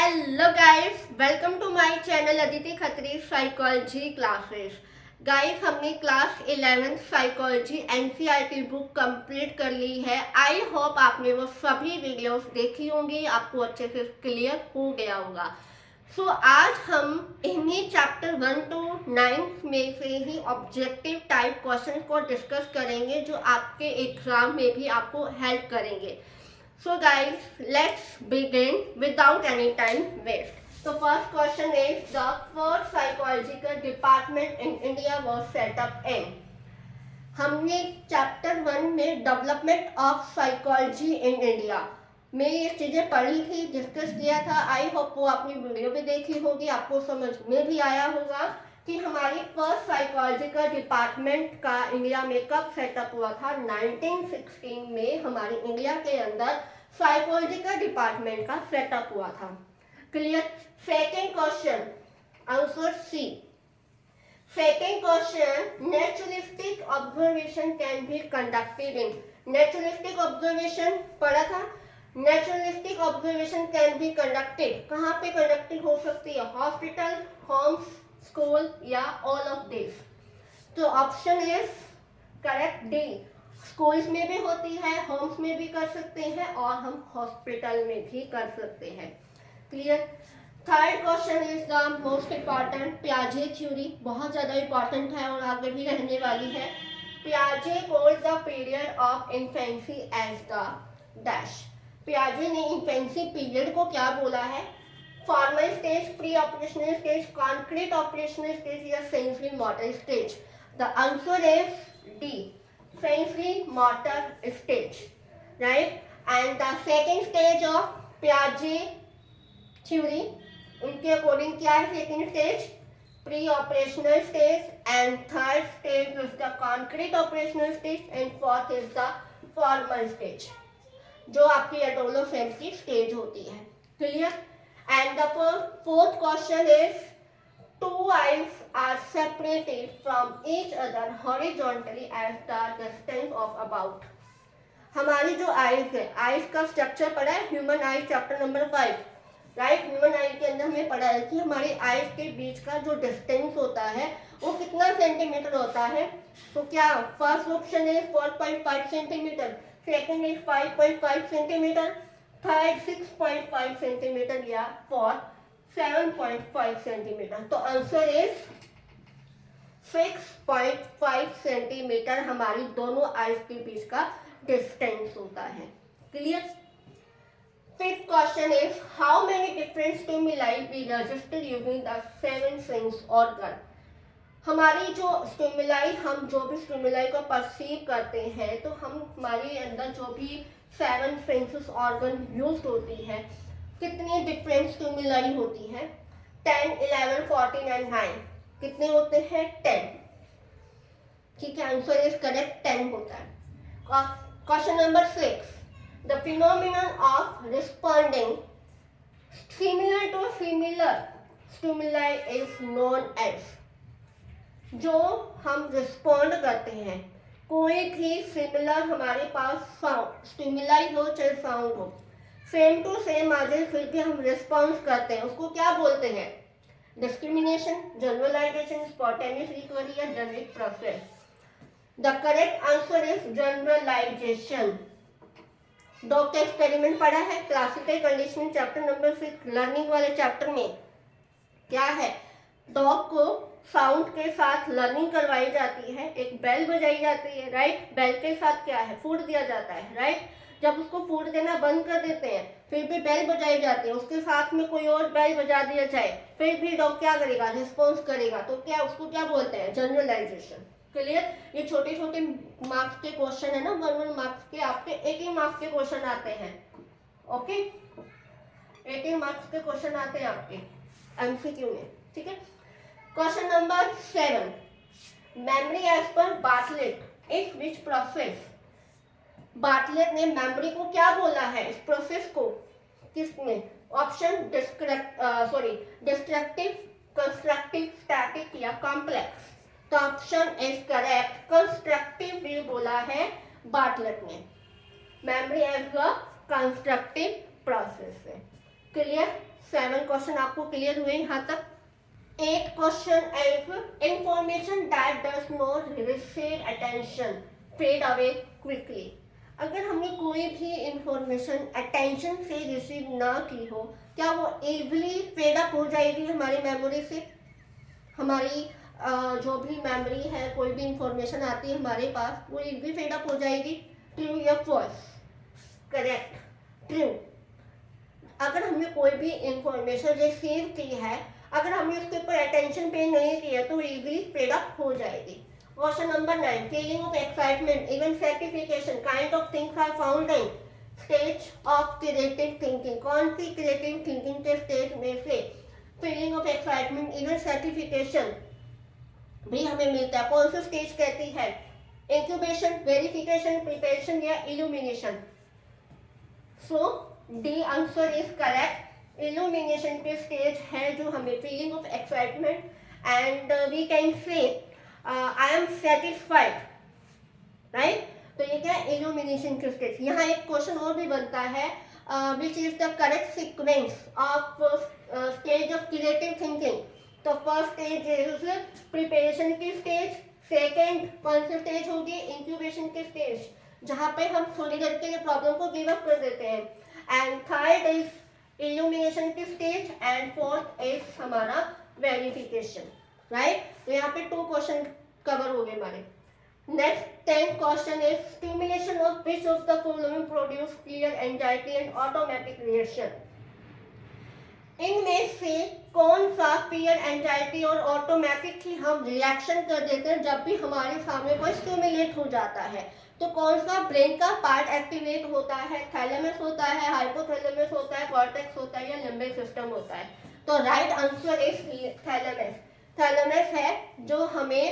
Hello guys, welcome to my channel Aditi Khatri psychology classes. Guys, हमने class 11 psychology NCERT book complete कर ली है। I hope आपने वो सभी वीडियोस देखी होंगी, आपको अच्छे से क्लियर हो गया होगा। आज हम इन्हीं चैप्टर 1 to 9 में से ही ऑब्जेक्टिव टाइप क्वेश्चन को डिस्कस करेंगे, जो आपके एग्जाम में भी आपको हेल्प करेंगे। So guys, let's begin without any time waste. So first question is, the first psychological department in India was set up in. हमने चैप्टर 1 में development of psychology in India में ये चीज़ें पढ़ी थी, डिस्कस किया था। आई होप वो आपने वीडियो भी देखी होगी, आपको समझ में भी आया होगा कि हमारी फर्स्ट साइकोलॉजी का डिपार्टमेंट का इंडिया में कब सेटअप हुआ था। 1916 में हमारी इंडिया के अंदर साइकोलॉजी का डिपार्टमेंट का सेटअप हुआ था। Clear. Second question, answer C. Second question, naturalistic observation can be conducted in. Naturalistic observation पढ़ा था। Naturalistic observation can be conducted कहाँ पे कंडक्टेड हो सकती है? हॉस्पिटल, होम्स, स्कूल या ऑल ऑफ दिस। तो option is correct D. Schools में भी होती है, होम्स में भी कर सकते हैं और हम हॉस्पिटल में भी कर सकते हैं। Clear. Third question is the most important, पियाजे थ्योरी। बहुत ज्यादा इम्पॉर्टेंट है और आगे भी रहने वाली है। पियाजे called the period of infancy as the dash. पियाजे ने इन्फेंसी पीरियड को क्या बोला है? Formal stage, pre operational stage, concrete operational stage या sensory motor stage. The answer is D, sensory motor stage, right. And the second stage of पियाजे theory, उनके according क्या है second stage? Pre operational stage, and third stage is the concrete operational stage, and fourth is the formal stage, जो आपकी adolescence की stage होती है। Clear. And the fourth question is, two eyes are separated from each other horizontally as the distance of about. हमारी जो eyes है, eyes का structure पढ़ा है human eyes chapter number 5, right. Human eyes के अंदर हमें पढ़ा है कि हमारी आईज के बीच का जो डिस्टेंस होता है वो कितना सेंटीमीटर होता है। तो क्या फर्स्ट ऑप्शन है 4.5 centimetre, second is 5.5 centimetre, third 6.5 centimetre या फोर्थ 7.5 सेंटीमीटर। तो आंसर इज 6.5 सेंटीमीटर हमारी दोनों आईज के बीच का डिस्टेंस होता है। Clear. Fifth question is, how many different stimuli be registered using the seven sense organ. हमारी जो स्टिमुलाई, हम जो भी स्टिमुलाई को परसीव करते हैं, तो हम हमारे अंदर जो भी सेवन सेंसेस ऑर्गन यूज होती है, कितनी डिफरेंट स्टिमुलाई होती है? 10, 11, 14 एंड 9। कितने होते हैं? 10। ठीक है, आंसर इज करेक्ट, 10 होता है। Question number 6, the phenomenon of responding similar to similar stimuli is known as. जो हम रिस्पॉन्ड करते हैं, कोई भी सिमिलर हमारे पास स्टिमुलाई हो चाहे साउंड हो, सेम टू सेम आ जाए फिर भी हम रिस्पॉन्स करते हैं, उसको क्या बोलते हैं? डिस्क्रिमिनेशन, जनरलाइजेशन, स्पॉन्टेनियस रिकवरी या generic process. The correct answer is generalization. Dog का एक्सपेरिमेंट पढ़ा है classical conditioning chapter number 6 learning वाले चैप्टर में। क्या है? डॉग को साउंड के साथ लर्निंग करवाई जाती है, एक बेल बजाई जाती है, राइट। बेल के साथ क्या है? फूड दिया जाता है, राइट। जब उसको फूड देना बंद कर देते हैं फिर भी बेल बजाई जाती है, उसके साथ में कोई और बेल बजा दिया जाए फिर भी डॉग क्या करेगा? रिस्पॉन्स करेगा। तो क्या उसको क्या बोलते हैं? जनरलाइजेशन। क्लियर। ये छोटे छोटे मार्क्स के क्वेश्चन है ना, 1 मार्क्स के, आपके 18 मार्क्स के क्वेश्चन आते हैं। ओके, 18 मार्क्स के क्वेश्चन आते हैं आपके एमसीक्यू में। ठीक है। क्वेश्चन नंबर 7, मेमोरी एज पर Bartlett is which process. Bartlett ने मेमोरी को क्या बोला है? इस प्रोसेस को किसने? ऑप्शन डिस्ट्रक्टिव, कंस्ट्रक्टिव, स्टैटिक या कॉम्प्लेक्स। तो ऑप्शन इज करेक्ट, कंस्ट्रक्टिव भी बोला है बार्टलेट ने। Memory as a constructive process है। क्लियर? 7 क्वेश्चन आपको क्लियर हुए यहाँ तक? 8 question if information that does not receive attention fade away quickly. अगर हमने कोई भी इंफॉर्मेशन अटेंशन से रिसीव ना की हो, क्या वो इजीली फेड अप हो जाएगी हमारी मेमोरी से? हमारी जो भी मेमोरी है, कोई भी इंफॉर्मेशन आती है हमारे पास, वो इजीली फेड अप हो जाएगी? ट्रू या फॉल्स? Correct, true. अगर हमने कोई भी इंफॉर्मेशन रिसीव की है, अगर हमने उसके ऊपर अटेंशन पे नहीं किया तो इजीली फेड अप हो जाएगी। Question number 9, feeling of excitement even certification kind of things are found in stage of creative thinking. कौन सी क्रिएटिव थिंकिंग के स्टेज में से feeling of excitement even certification भी हमें मिलता है? कौन सी स्टेज कहती है? इंक्यूबेशन, वेरिफिकेशन, प्रिपरेशन या illumination? So D answer is correct. Illumination के स्टेज है जो हमें feeling of excitement and we can say I am satisfied, right? तो ये क्या है? इल्यूमिनेशन के स्टेज। यहाँ एक क्वेश्चन और भी बनता है, which is the correct sequence of stage of creative thinking? तो फर्स्ट स्टेज इज प्रिपरेशन की स्टेज, सेकेंड कौन सी स्टेज होगी? इंक्यूबेशन की स्टेज, जहाँ पे हम थोड़ी देर के लिए प्रॉब्लम को गिव अप कर देते हैं, एंड थर्ड इज इल्यूमिनेशन की स्टेज, एंड फोर्थ इज हमारा वेरिफिकेशन, राइट? तो यहाँ पे 2 क्वेश्चन कवर हो गए हमारे। Next 10th question is stimulation of which of the following produce clear anxiety and automatic reaction. इनमें से कौन सा फियर, एंजाइटी और ऑटोमेटिक ही हम रिएक्शन कर देते हैं जब भी हमारे सामने कोई स्टिमुलेट हो जाता है? तो कौन सा ब्रेन का पार्ट एक्टिवेट होता है? थैलेमस होता है, हाइपोथैलेमस होता है, कॉर्टेक्स होता है या लिम्बिक सिस्टम होता है? तो right answer is thalamus. Thalamus है जो हमें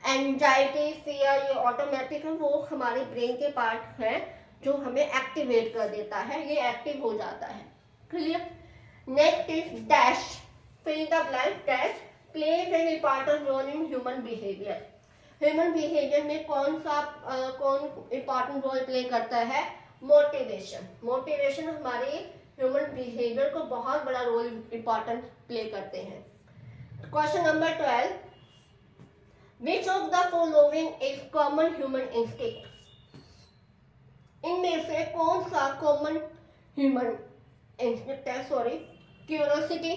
एंजाइटी, फियर, ये ऑटोमेटिक है, वो हमारे ब्रेन के पार्ट है जो हमें एक्टिवेट कर देता है, ये एक्टिव हो जाता है। Clear? Next is dash, fill the blank, dash plays an important role in human behaviour. Human behaviour में कौन इम्पॉर्टेंट रोल प्ले करता है? मोटिवेशन। मोटिवेशन हमारे ह्यूमन बिहेवियर को बहुत बड़ा रोल इम्पॉर्टेंट प्ले करते हैं। Question number 12, which of the following is common human instinct? इनमें से कौन सा कॉमन ह्यूमन इंस्टिंक्ट है? Sorry, curiosity,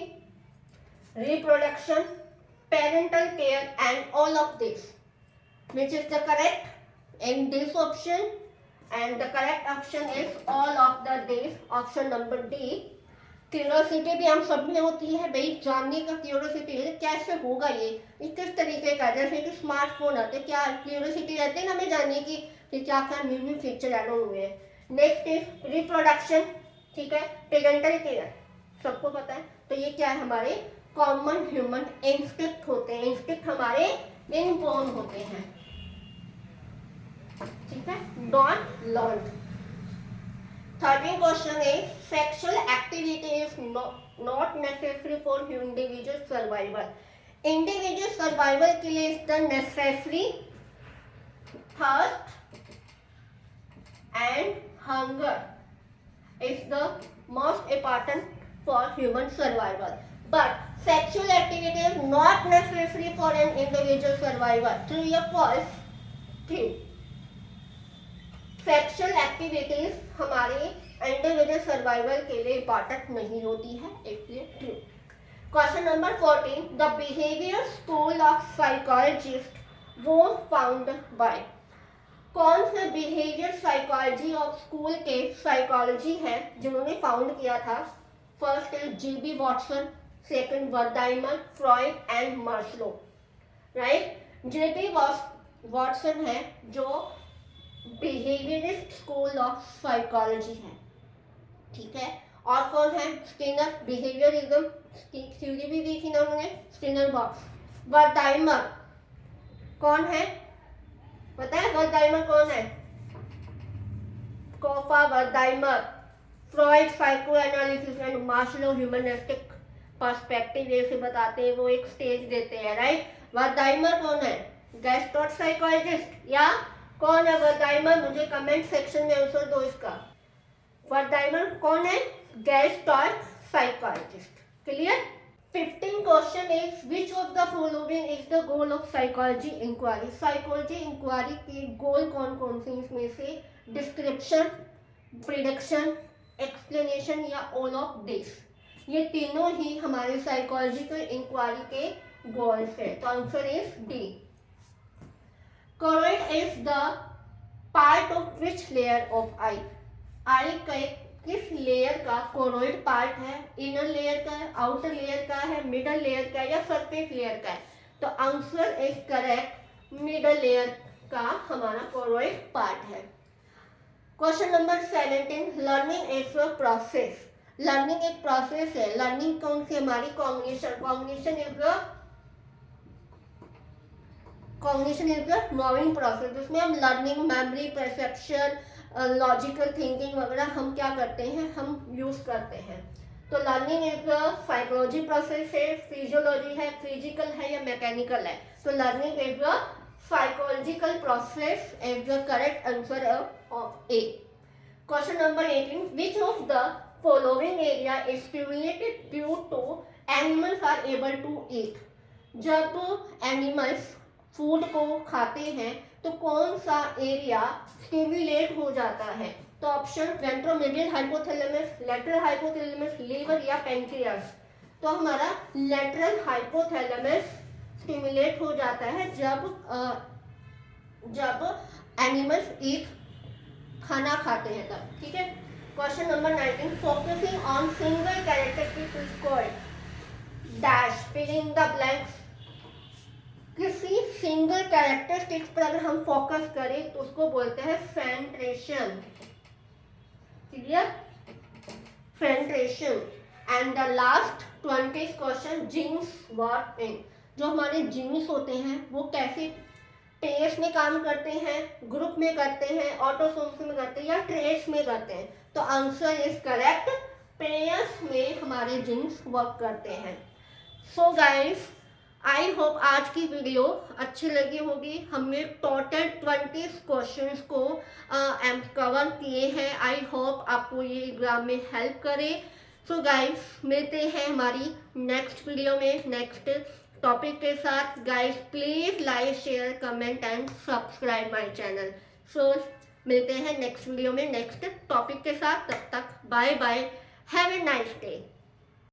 reproduction, parental care and all of this. Which is the correct in this option? And the correct option is all of the this, option number D। Curiosity भी हम सब में होती है भाई, जानने का क्यूरियोसिटी है कैसे होगा ये, किस तरीके का, जैसे कि स्मार्टफोन आते हैं, क्या क्यूरियोसिटी रहती है ना हमें जानने की कि क्या क्या न्यू न्यू फीचर ऐड हुए हैं। नेक्स्ट इज रिप्रोडक्शन, ठीक है, पेरेंटल केयर सबको पता है। तो ये क्या है? हमारे कॉमन ह्यूमन इंस्टिंक्ट होते हैं, इंस्टिंक्ट हमारे इनबॉर्न होते हैं, ठीक है, not learned. 13 question is sexual activity is not necessary for individual survival. Individual survival के लिए is the necessary thirst and hunger is the most important for human survival, but sexual activity is not necessary for an individual survival. True or false? True. Sexual activities हमारे individual survival के लिए important नहीं होती है, इसलिए true. Question number 14, the behaviour school of psychologist वो found by. कौन से बिहेवियर साइकोलॉजी ऑफ स्कूल के साइकोलॉजी है जिन्होंने फाउंड किया था? First is G.B. Watson, second Wertheimer, Freud and Maslow, right? G.B. Watson है जो बिहेवियरिस्ट स्कूल ऑफ साइकोलॉजी है, ठीक है। और कौन है? स्किनर, बिहेवियरिज्म थ्योरी भी दी थी ना उन्होंने, स्किनर बॉक्स। वर्दाइमर कौन है पता है? वर्दाइमर कौन है? Koffka Wertheimer. Freud psychoanalysis and Maslow humanistic perspective जैसे बताते हैं, वो एक स्टेज देते हैं, राइट? वर्दाइमर कौन है? गैस्ट्रोट साइकोलॉजिस्ट या कौन है वर्दाइमर? मुझे कमेंट सेक्शन में आंसर दो इसका। वर्दाइमर कौन है? गैस्ट्रोट psychologist. Clear? 15 question is which of the following is the goal of psychology inquiry? Psychology inquiry के गोल कौन कौन से इसमें से डिस्क्रिप्शन, प्रिडिक्शन, एक्सप्लेनेशन या ऑल ऑफ दिस, ये तीनों ही हमारे साइकोलॉजिकल इंक्वायरी के गोल्स है. तो answer is D. Choroid is the part of which layer of eye? आई के किस लेयर का कोरोइड पार्ट है? इनर लेयर का है, आउटर लेयर का है, मिडल लेयर का है या सरफेस लेयर का है? तो answer is correct, middle layer का हमारा कोरोइड पार्ट है. Question number 17, learning is a process. Learning एक प्रोसेस है. लर्निंग कौन सी हमारी? Cognition. Cognition is the knowing process, जिसमें हम learning, memory, perception, logical thinking वगैरह हम क्या करते हैं, हम यूज करते हैं. तो लर्निंग एक साइकोलॉजी प्रोसेस है, फिजियोलॉजी है, फिजिकल है या मैकेनिकल है. तो लर्निंग एक psychological process is the correct answer of A. Question number 18, which of the following area is stimulated due to animals are able to eat. जब animals food को खाते हैं तो कौन सा एरिया स्टिमुलेट हो जाता है? तो option ventromedial hypothalamus, lateral hypothalamus, liver या पैंक्रियास. तो हमारा लेटरल हाइपोथैलेमस स्टिमुलेट हो जाता है जब एनिमल्स ईट, खाना खाते हैं तब. ठीक है. Question number 19, focusing on single characteristic is called dash, fill in the blanks. किसी सिंगल कैरेक्टरिस्टिक्स पर अगर हम फोकस करें तो उसको बोलते हैं centration. Clear? Centration. And the last 20th question, genes work in. जो हमारे जीन्स होते हैं वो कैसे पेयर्स में काम करते हैं, ग्रुप में करते हैं, ऑटोसोम्स में करते हैं या ट्रेड्स में करते हैं? तो आंसर इज करेक्ट, पेयर्स में हमारे जीन्स वर्क करते हैं. सो गाइस, आई होप आज की वीडियो अच्छी लगी होगी. हमने टोटल 20 क्वेश्चंस को कवर किए हैं. आई होप आपको ये एग्जाम में हेल्प करे. सो गाइस, मिलते हैं हमारी नेक्स्ट वीडियो में नेक्स्ट टॉपिक के साथ. Guys please like, share, comment and subscribe my channel. So मिलते हैं नेक्स्ट वीडियो में नेक्स्ट टॉपिक के साथ. तब तक bye bye, have a nice day.